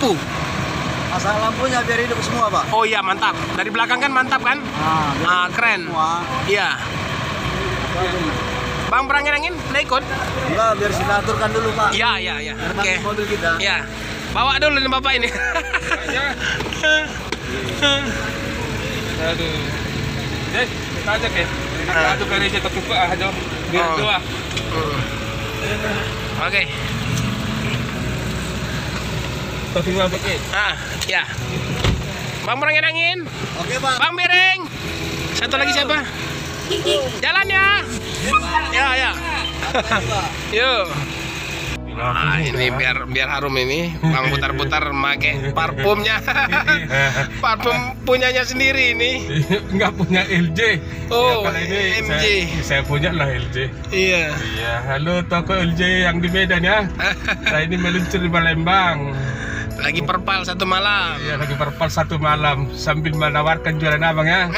lampu. Pasang lampunya biar hidup semua, Pak. Oh iya, mantap. Dari belakang kan mantap kan? Keren. Iya. Bang berangin-angin, udah ikut? Enggak, biar silaturkan dulu, Pak. Iya. Oke. Mobil kita. Iya. Bawa dulu nih Bapak ini. Aduh. Deh, kita aja ke. Aduh, gereja terbuka aja. Biar doa. Oke. Tapi apa ke? Ya. Bang berangin-angin. Oke, Pak. Bang Miring. Satu lagi siapa? Jalan ya. Ya. Yuk. Nah, ini biar harum ini. Bang putar-putar make parfumnya. Parfum punyanya sendiri ini. Enggak punya LJ. Oh, ya, kalau ini MJ. Saya punya lah LJ. Iya. Iya, halo toko LJ yang di Medan ya. Saya ini meluncur di Palembang. Lagi perpal satu malam. Iya, lagi perpal satu malam sambil menawarkan jualan abang ya.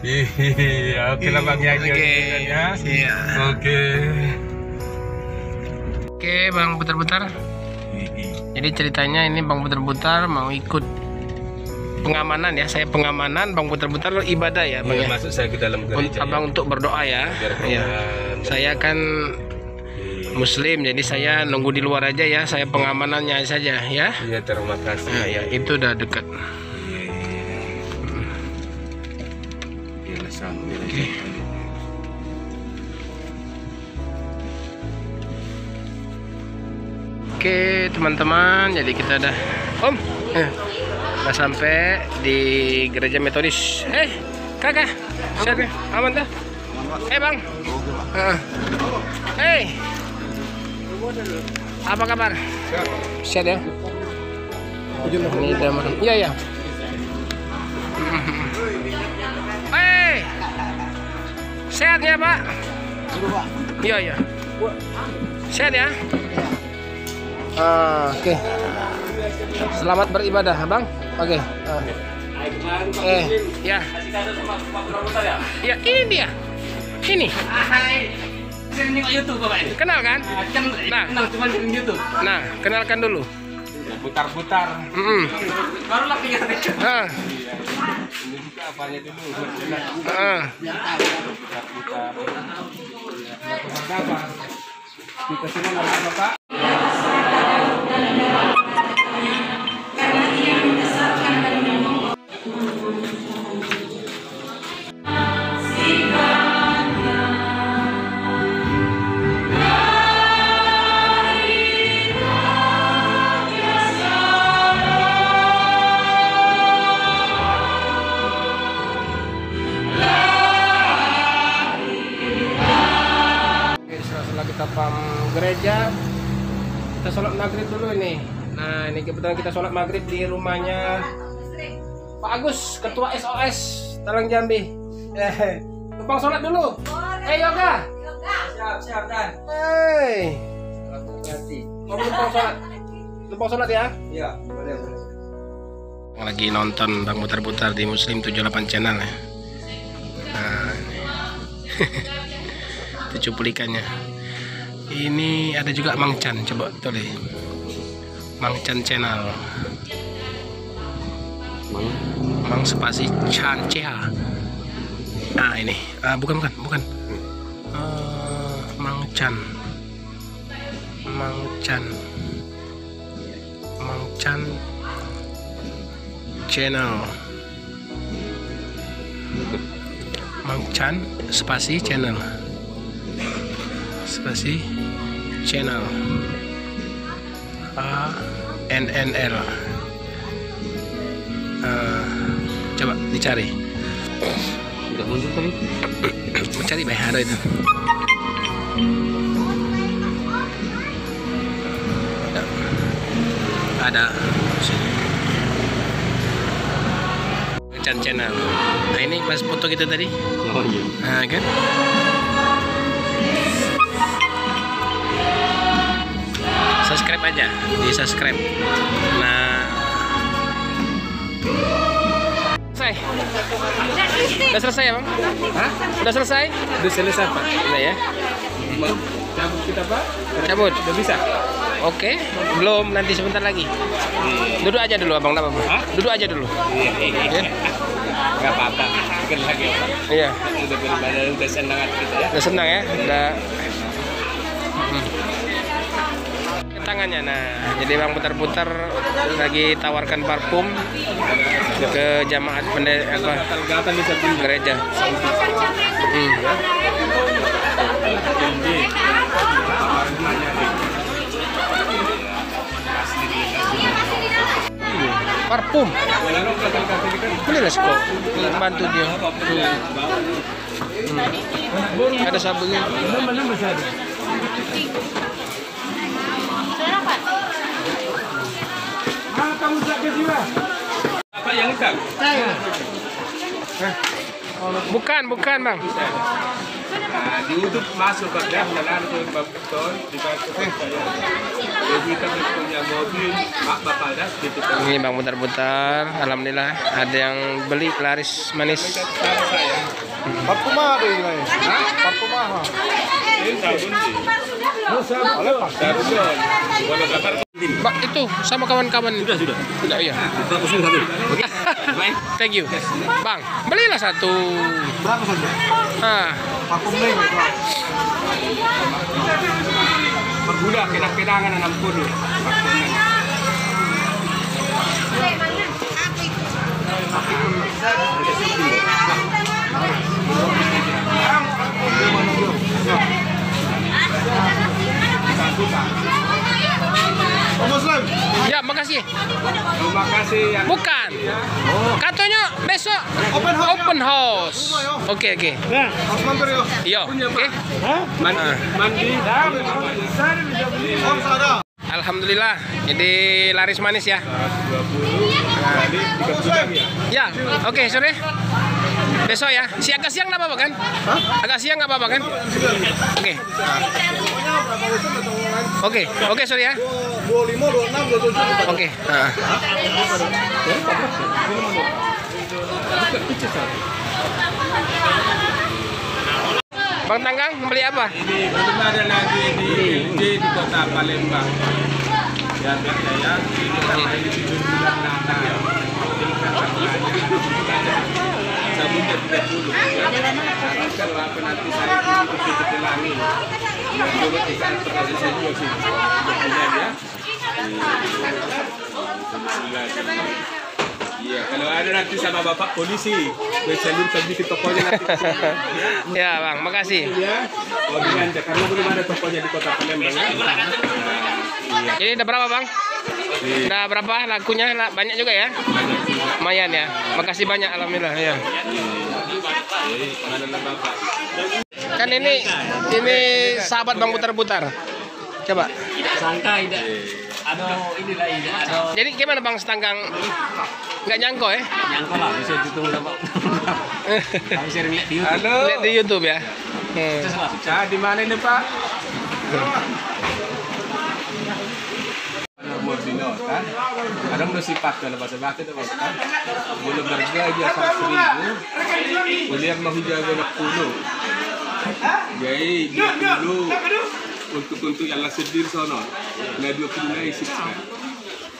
Iya, oke lah Bang ya. Iya. Oke, Bang putar-putar. Jadi ceritanya ini Bang putar-putar mau ikut pengamanan ya. Saya pengamanan, Bang putar-putar ibadah ya, Bang. Iya, masuk saya ke dalam gereja. Abang untuk berdoa ya. Iya. Saya kan Muslim, jadi saya nunggu di luar aja ya. Saya pengamanannya saja ya. Iya, terima kasih. Nah, ya, itu udah dekat. Oke. Oke teman-teman, jadi kita udah udah sampai di gereja Metodis. Kakak, siap ya? Aman dah? Bang. Apa kabar? Siap ya? Ini udah malam. Iya. Sehat ya Pak? Iya. Sehat ya? Oke. Selamat beribadah, Bang. Oke. Ya. Ya, ini dia. Ini. Sering nengok YouTube Bapak ini. Kenal kan? Kenal cuma sering YouTube. Nah, kenalkan dulu. Putar-putar. Baru lah ingat. Ini juga apanya dulu. Putar-putar. Kita semua ngomong Bapak. Kita gereja, kita sholat maghrib dulu ini. Nah, ini kebetulan kita sholat maghrib di rumahnya Pak Agus, ketua SOS Talang Jambi. Numpang sholat dulu. Yoga. Siap Dan. Hati-hati. Numpang sholat ya. Iya, boleh. Lagi nonton Bang putar-putar di Muslim 78 channel ya. Nah, itu cuplikannya. Ini ada juga Mang Chan, coba tulis Mang Chan channel. Mang spasi Chan Cia. Nah ini, bukan. Mang Chan channel. Mang Chan spasi channel. Channel ANNL. Coba dicari. Tidak muncul tadi. Mencari ada itu. Ada. Channel. Nah ini pas foto kita tadi. Oh iya. Nah kan. Subscribe aja, di subscribe. Nah, selesai. Udah selesai ya Bang? Hah? Udah selesai? Udah selesai Pak. Udah ya. Cabut kita Pak? Cabut. Udah bisa? Oke, belum, nanti sebentar lagi. Duduk aja dulu abang, nggak apa-apa. Duduk aja dulu. Ya. Nggak apa-apa, bikin lagi. Iya. Udah senang hati kita ya. Udah senang ya, udah. Tangannya, nah, jadi bang putar-putar lagi tawarkan parfum ke jamaat gereja. Parfum. Boleh lah kok, bantu dia. Ada sabunnya. Apa yang utang? Bukan bang. Nah, diutup masuk ke dalam ke beton di bawah saya. Jadi kita punya mobil, mak bapak dah gitu. Ini bang putar-putar, alhamdulillah ada yang beli laris manis. Parfum ada ini. Parfum mahal. Pak itu sama kawan-kawan. Sudah ya. Bagusin satu. Oke. Thank you. Bang, belilah satu. Berapa saja? Ah, Parfum lain itu. Perbudak kenang-kenangan 60. Muslim. ya makasih. Terima kasih ya. Bukan. Katanya besok open house. Oke. Harus mampir yo. Yo, oke. Mandi. Harus ada. Alhamdulillah, jadi laris manis ya. 20 kali 30 ya. Ya, oke sore. Besok ya. Agak siang nggak apa-apa kan? Agak siang nggak apa-apa kan? Oke, sorry ya. 25, 26, 27. Oke. Bang Tanggang beli apa? Ini belum ada lagi di kota Palembang. Ya biasanya ini sama ini tidur bulan Nana. Sabunnya 30. Kalau apa nanti saya itu lagi. Coba kita terus saja sih. Ya. Iya, kalau ada nanti sama bapak polisi, bersalur tadi ke tokonya nanti. Ya bang, makasih. Ya, oh belanja karena belum ada tokonya di kota Palembang. Ya. Jadi udah berapa bang? Udah berapa lakunya? Banyak juga ya? Lumayan ya. Makasih banyak alhamdulillah ya. Kan ini sahabat bang putar-putar. Coba. Sangka tidak. Inilah ini. Jadi gimana bang setanggang? Nggak nyangko ya? Nyangka lah bisa ditunggu sama. Kami sering lihat di YouTube. Halo. Lihat di YouTube ya. Nah, di mana ini Pak? Mordino kan? Ada sifat kalau bahasa Batak itu kan? Boleh bergaji 100.000, boleh yang mau jaga 10. Jadi 20 untuk yang sedih sono. Nah 20 isi kan?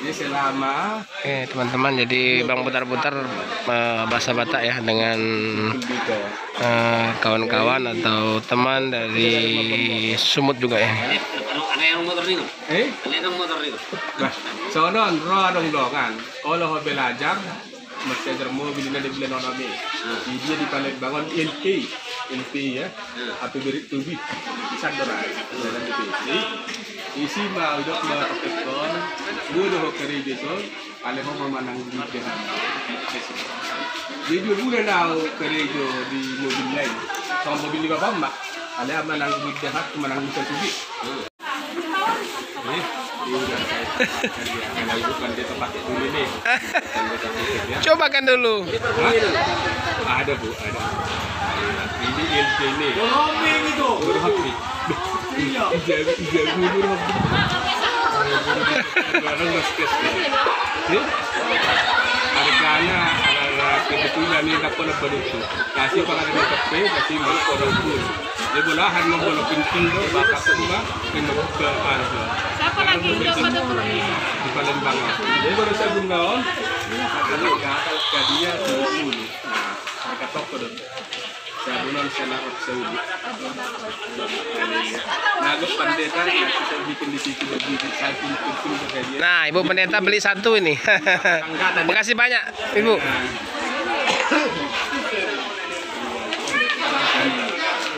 Ini selama Teman-teman, jadi bang putar-putar bahasa Batak ya dengan kawan-kawan atau teman dari Sumut juga ya. Ada yang motor itu. Ada yang motor itu. Nah, sono dong kan. Kalau mau belajar masih ada mobil ini di Bilan Onami. Dia di Palembang LP ya. Atau beri tubi di Sandora. Isi mau udah melakukan udah kerja gitu. Kalau mau menang di jalan. Jadi udah tahu kerja di mobil lain. Sama mobil di bapak mak. Kalau menang di jalan, menang di tubi. Bukan dia pakai dulu nih. Coba kan dulu. Ada bu, ada. Ini LP ini. Berhak nih. Jago berhak. Barang maskes. Harganya ada kebetulan ini dapat apa itu. Kasih pengalaman kafe, kasih masuk orang pun. Dia bolahan membolok pinting do, bakal semua kena ke harga. lagi udah pada pulang. di Palembang. Jadi baru saya bungaon, kalau gatal ke dia 70. Nah, mereka toko dong. Saya bunuh saya naruh Saudi. Nah, gue pendeta kita bikin di situ begitu saya pilih kayak dia. Nah, Ibu Pendeta beli satu ini. Makasih banyak, Ibu.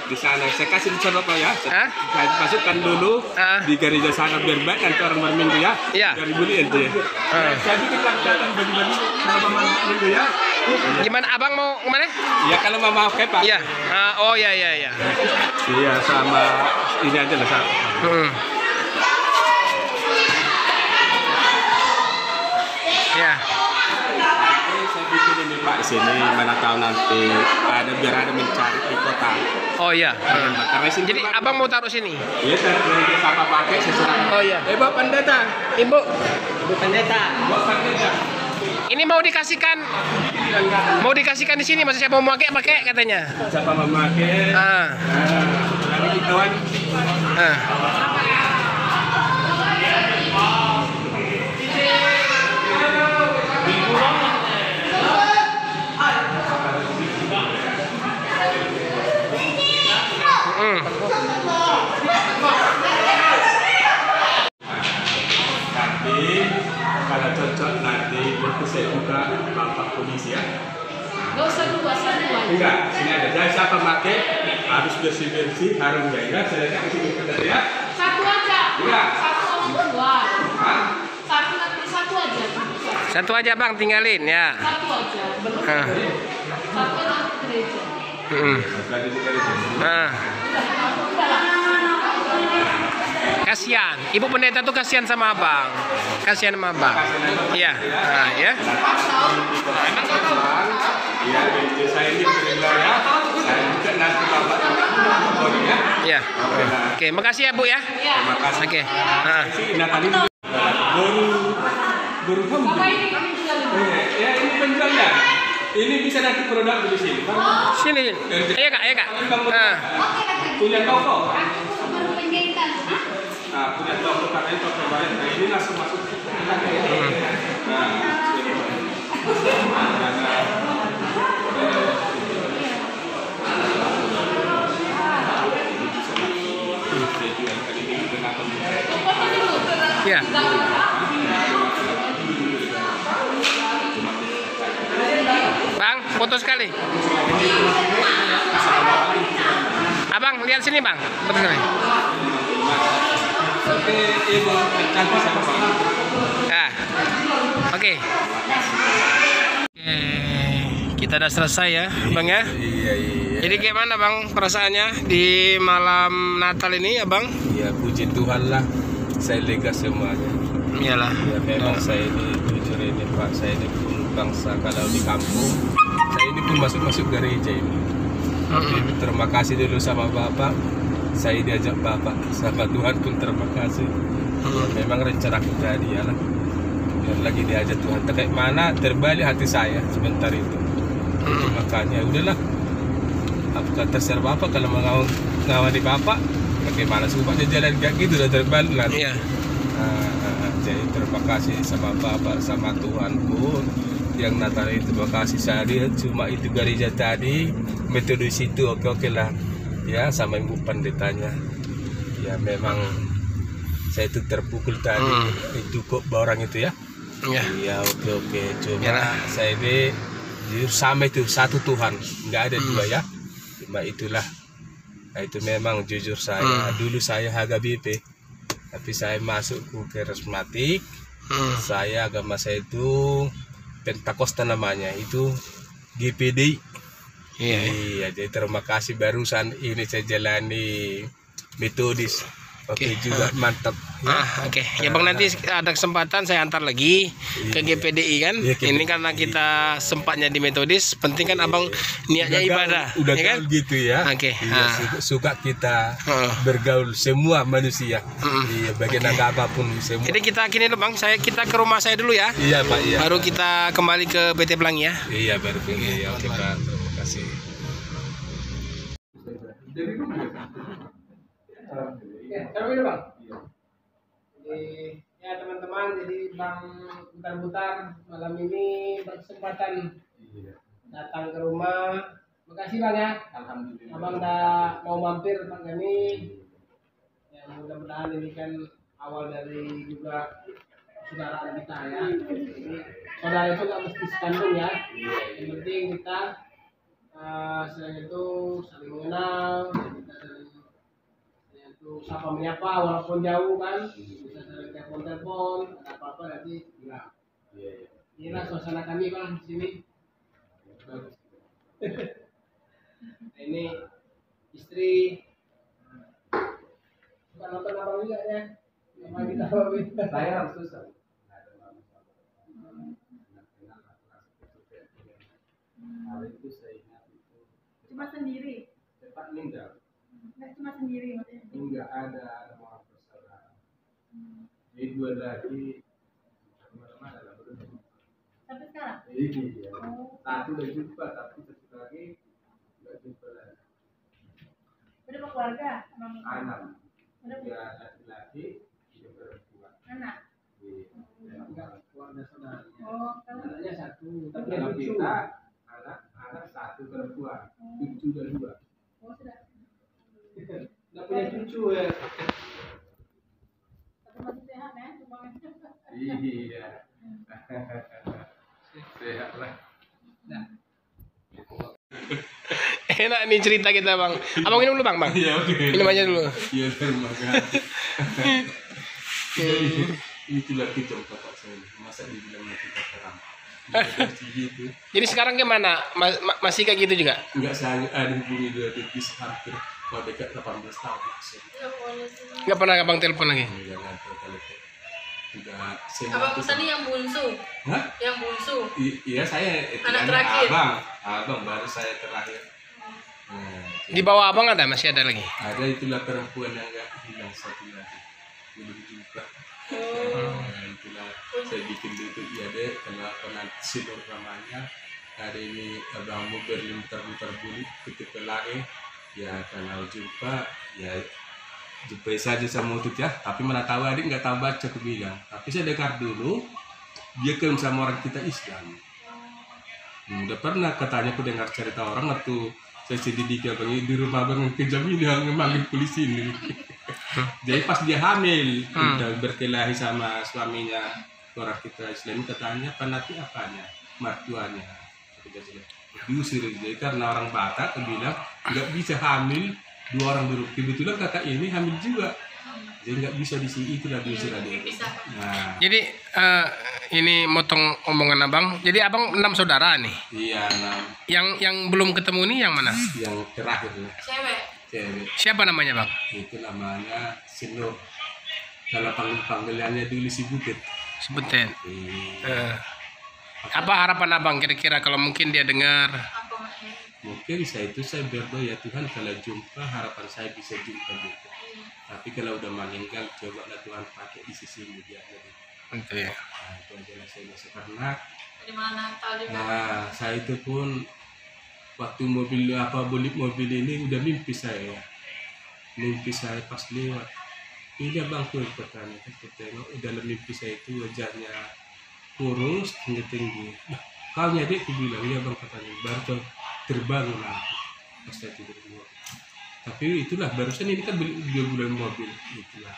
Di sana saya kasih di sana Pak ya. Hah? Saya masukkan dulu di gereja sana biar baik kan orang berminggu ya. Iya. Dari beli aja. Saya bikin datang bagi-bagi sama minggu ya. Gimana Abang mau kemana? Ya kalau mau oke Pak. Iya. Oh iya. Iya sama ini aja lah Pak. Ya. Saya bikin ini Pak sini mana tahu nanti ada biar ada mencari di kota. Oh iya. Karena sini Jadi Abang mau taruh sini? iya taruh sama pakai sesuatu. Oh iya. Bapak pendeta. Ibu, Bapak pendeta. ini mau dikasihkan di sini, maksud saya mau pakai katanya. Siapa memakai? Lagi kawan. Tapi kalau cocok nanti itu saya buka bapak polisi ya. Gak usah dua, satu aja. Enggak, sini ada. Jadi siapa pakai harus bersih harum ya. Saya lihat di sini ya. Satu aja. Iya. Satu sama dua. Hah? Satu aja. Satu aja Bang, tinggalin ya. Satu aja. Belum. Satu aja gereja. Lagi di gereja. Kasihan, Ibu Pendeta tuh kasihan sama Abang. Kasihan sama Abang. Iya. Nah, ya. Iya, saya ini benar ya. Saya juga nanti bapak ya. Iya. Oke, makasih ya Bu ya. Terima kasih. Oke. Nah, tadi baru kamu. Apa ini kami jual? Ya, ini penjualnya. Ini bisa nanti produk di sini. Sini. Ayo Kak, ayo Kak. Punya toko. Baru penjahitan. Nah, punya toko karena itu toko baik. Nah, ini langsung masuk. Nah, sini. Iya. Bang, foto sekali. Abang, lihat sini Bang. Foto sekali. Oke. Kita udah selesai ya, Bang ya. Iya. Jadi gimana Bang perasaannya di malam Natal ini, Abang? Ya, puji Tuhan lah. Saya lega semuanya. Iyalah. Ya, memang saya ini jujur ini Pak, saya ini pun bangsa kalau di kampung, saya ini pun masuk gereja ini. Jadi, terima kasih dulu sama Bapak. Saya diajak Bapak, sama Tuhan pun terima kasih. Ya, memang rencana kita dia lah. Dan lagi diajak Tuhan. Kayak mana terbalik hati saya sebentar itu. Itu makanya udahlah. Apa terserah Bapak kalau mau ngawani Bapak, bagaimana supaya jalan kayak gitu udah terbalik lah. Iya. Jadi terima kasih sama Bapak, sama Tuhan pun yang Natal itu. Terima kasih saya cuma itu gereja tadi, metode situ oke lah ya, sama Ibu Pendetanya. Ya memang saya itu terpukul tadi itu kok orang itu ya. Iya. Iya oke cuma Yalah. saya ini jujur sama itu satu Tuhan, nggak ada dua ya. Cuma itulah. Nah, itu memang jujur saya dulu saya HGBP. Tapi saya masuk ke karismatik, saya agama saya itu Pentakosta namanya, itu GPD. Iya, jadi terima kasih barusan ini saya jalani metodis. Oke juga mantap. Oke. Ya Bang, nanti ada kesempatan saya antar lagi ke GPDI kan. Iya, Ini karena kita sempatnya di metodis, penting kan Abang niatnya ibadah, Udah ya kan? gaul gitu ya. Oke. Iya, suka kita bergaul semua manusia. Iya, bagian agama pun semua. Jadi kita gini loh Bang, kita ke rumah saya dulu ya. Iya Pak, iya. Baru kita kembali ke BT Pelangi ya. Iya baru pilih ya. Oke Pak, terima kasih. Ya teman-teman, jadi Bang Butar-Butar malam ini berkesempatan datang ke rumah. Makasih Bang ya. Alhamdulillah. Abang udah mau mampir Bang Gani. Ya mudah-mudahan ini kan awal dari juga saudara kita ya. Jadi, saudara itu nggak mesti sekandung ya. Yang penting kita selain itu saling mengenal, kita saling itu sapa menyapa walaupun jauh kan, bisa saling telepon, ada apa-apa nanti bilang. Inilah suasana kami Bang di sini. Nah, ini istri bukan nonton abang juga ya. Sama kita Saya harus susah. Hal itu saya ingat itu Cuma sendiri. cepat meninggal. Enggak cuma sendiri maksudnya. Enggak ada orang bersaudara. Jadi dua lagi kemana-mana lah belum. Sampai sekarang. Iya. Satu udah jumpa tapi satu lagi nggak jumpa lagi. Udah berkeluarga, Bang. Anak. Udah Tiga laki-laki, tiga perempuan. anak. enggak keluarga saudara. Oh, kamu Anaknya satu, tapi Kalau yang lucu. kita anak satu perempuan, cucu dan dua. oh sudah. Nggak punya cucu ya. Tapi masih sehat ya, cuma Iya. Sehat lah. Enak nih cerita kita Bang. Abang minum dulu Bang. Iya oke. Minum aja dulu. Iya terima kasih. Itulah kita kakak saya. Masa dibilang kita terang. Gitu. Jadi sekarang gimana? Masih kayak gitu juga? Enggak saya ada hubungi dua tipis hampir mau dekat 18 tahun. Nggak pernah abang telepon lagi? Jangan telepon. Sudah saya Abang Musa nih yang bungsu. Hah? Yang bungsu. Iya saya Anak terakhir. abang baru saya terakhir. Nah, Di bawah abang ada? Masih ada lagi? ada itulah perempuan yang enggak hilang satu lagi belum jumpa. Nah, itulah saya bikin itu ya deh kalau penanti namanya ada ini abang mau bermuter-muter bulu ketika lagi ya kalau jumpa ya jumpa saja sama itu ya tapi mana tahu adik nggak tahu baca aku bilang tapi saya dengar dulu dia kan sama orang kita Islam. Udah pernah katanya aku dengar cerita orang waktu saya sedih di rumah abang kejam ini yang memanggil polisi ini. Jadi pas dia hamil udah berkelahi sama suaminya orang kita Islam katanya penati apanya mertuanya diusir jadi karena orang Batak bilang nggak bisa hamil dua orang dulu kebetulan kakak ini hamil juga jadi nggak bisa di sini itulah diusir adik. Nah Jadi ini motong omongan abang. Jadi abang 6 saudara nih. iya nah Yang belum ketemu nih yang mana? yang terakhir lah Cewek. cewek Siapa namanya bang? itu namanya Sinur kalau panggilannya dulu si Bukit. Sebutin. Iya. Apa harapan abang kira-kira kalau mungkin dia dengar? Apa maknya? Mungkin saya berdoa ya Tuhan kalau jumpa harapan saya bisa jumpa juga. Tapi kalau udah meninggal coba lah Tuhan pakai di sisi dia jadi. Itu ya. Nah, itu aja lah saya masuk karena Di mana tahu juga. nah saya itu pun waktu mobil mobil ini udah mimpi saya pas lewat ini abang tuh pertanyaan aku tengok dalam mimpi saya itu wajahnya kurus tinggi kau nyadek aku bilang iya bang katanya baru terbangun aku pas saya tidur di mobil tapi itulah barusan ini kan beli 2 bulan mobil itulah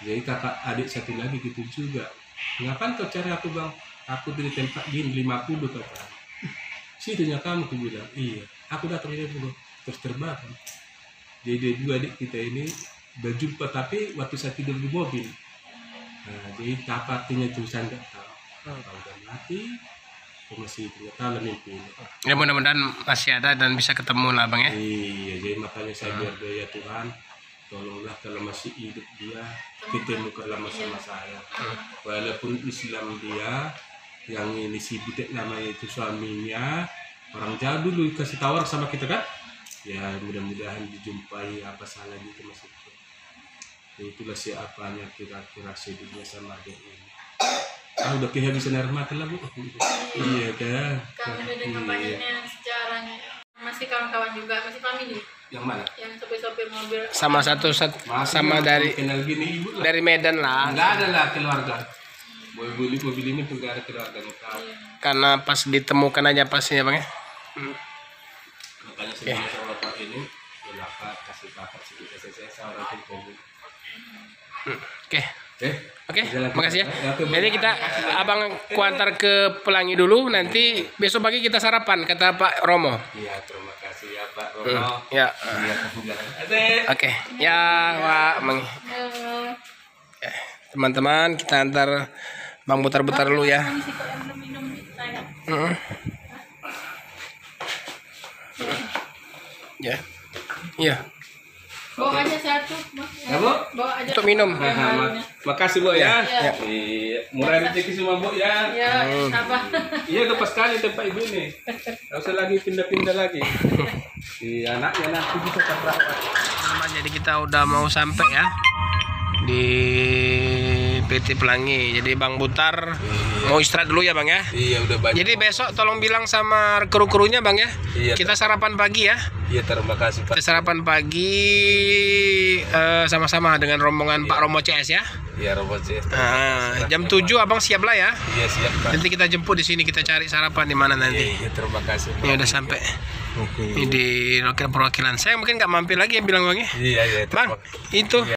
jadi kakak adik satu lagi gitu juga ngapain kau cari aku bang aku dari tempat gini 50 kata situnya kamu aku bilang iya aku datang ini dulu terus terbang jadi dua adik kita ini berjumpa tapi waktu saya tidur di mobil nah, jadi apa artinya itu saya nggak tahu kalau udah mati aku masih tidak tahu lah mimpi ini. Ya mudah-mudahan masih ada dan bisa ketemu lah bang ya. Iya jadi makanya saya berdoa ya Tuhan tolonglah kalau masih hidup dia ketemu kalau sama saya walaupun Islam dia yang ini si Butet namanya itu suaminya orang jauh dulu kasih tawar sama kita kan ya mudah-mudahan dijumpai apa salah gitu maksudnya ya, itulah siapanya kira-kira sedihnya sama adik ini udah kehabisan air mata lah bu iya kan Kami udah dengar banyaknya sejarahnya. Masih masih kawan-kawan juga, masih family. Yang mana? Yang sopir-sopir mobil. Sama sama dari kenal gini ibu lah. dari Medan lah. Enggak ada lah keluarga. Mobil ini tuh gak ada keluarga tahu. Karena pas ditemukan aja pasnya bang ya. Makanya sebelum seorang pak ini dapat kasih bapak sedikit seorang itu. Oke. Oke, Jalan makasih ya. kita. Jadi kita abang kuantar ke Pelangi dulu, nanti besok pagi kita sarapan kata Pak Romo. Iya, terima kasih ya Pak Romo. Ya. Iya, Ade. Oke. Ya, Pak Mang. Teman-teman, kita antar Bang Butar-Butar dulu ya. Ya. Iya. Bawa aja satu, Mas. Ya, Bu? Bawa aja. Untuk minum. Makasih Bu ya. Ya. Iya, murah rezeki semua Bu ya. Ya, sabar. Iya, udah pas sekali tempat ibu ini. Gak usah lagi pindah-pindah lagi. Si anaknya nanti bisa terawat. Teman-teman, jadi kita udah mau sampai ya di PT Pelangi. Jadi Bang Butar mau istirahat dulu ya Bang ya. Iya, udah banyak. Jadi besok tolong bilang sama kru-krunya Bang ya. Iya, Kita sarapan pagi ya. Iya, terima kasih Pak. Kita sarapan pagi sama-sama dengan rombongan Pak Romo CS ya. Iya, robot sih. Jam 7 Abang siap lah ya. Iya, siap Pak. Nanti kita jemput di sini, kita cari sarapan di mana nanti. Iya, terima kasih Pak. Ini udah sampai. Ini di perwakilan. Saya mungkin nggak mampir lagi ya bilang Bang ya. Iya, Bang, itu